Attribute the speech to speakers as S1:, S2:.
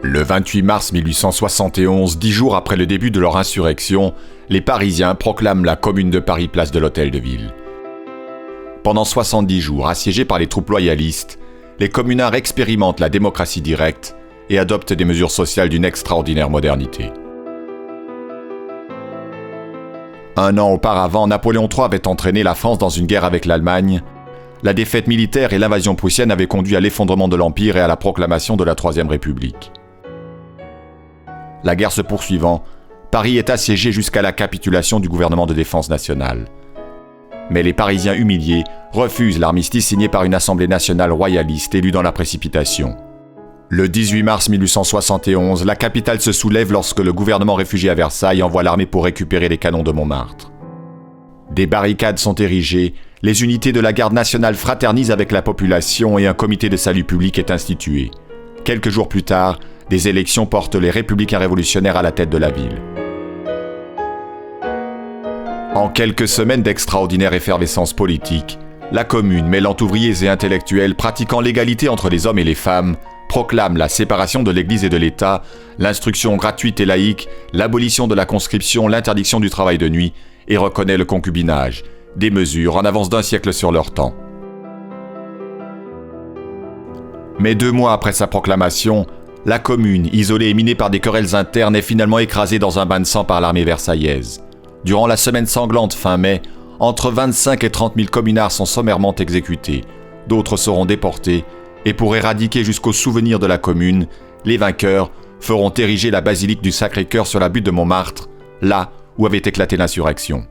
S1: Le 28 mars 1871, 10 jours après le début de leur insurrection, les Parisiens proclament la Commune de Paris place de l'Hôtel de Ville. Pendant 70 jours, assiégés par les troupes loyalistes, les communards expérimentent la démocratie directe et adoptent des mesures sociales d'une extraordinaire modernité. Un an auparavant, Napoléon III avait entraîné la France dans une guerre avec l'Allemagne. La défaite militaire et l'invasion prussienne avaient conduit à l'effondrement de l'Empire et à la proclamation de la Troisième République. La guerre se poursuivant, Paris est assiégé jusqu'à la capitulation du gouvernement de défense nationale. Mais les Parisiens humiliés refusent l'armistice signé par une assemblée nationale royaliste élue dans la précipitation. Le 18 mars 1871, la capitale se soulève lorsque le gouvernement réfugié à Versailles envoie l'armée pour récupérer les canons de Montmartre. Des barricades sont érigées, les unités de la garde nationale fraternisent avec la population et un comité de salut public est institué. Quelques jours plus tard, des élections portent les républicains révolutionnaires à la tête de la ville. En quelques semaines d'extraordinaire effervescence politique, la Commune, mêlant ouvriers et intellectuels pratiquant l'égalité entre les hommes et les femmes, proclame la séparation de l'Église et de l'État, l'instruction gratuite et laïque, l'abolition de la conscription, l'interdiction du travail de nuit et reconnaît le concubinage, des mesures en avance d'un siècle sur leur temps. Mais 2 mois après sa proclamation, la Commune, isolée et minée par des querelles internes, est finalement écrasée dans un bain de sang par l'armée versaillaise. Durant la semaine sanglante fin mai, entre 25 et 30 000 communards sont sommairement exécutés. D'autres seront déportés, et pour éradiquer jusqu'au souvenir de la Commune, les vainqueurs feront ériger la basilique du Sacré-Cœur sur la butte de Montmartre, là où avait éclaté l'insurrection.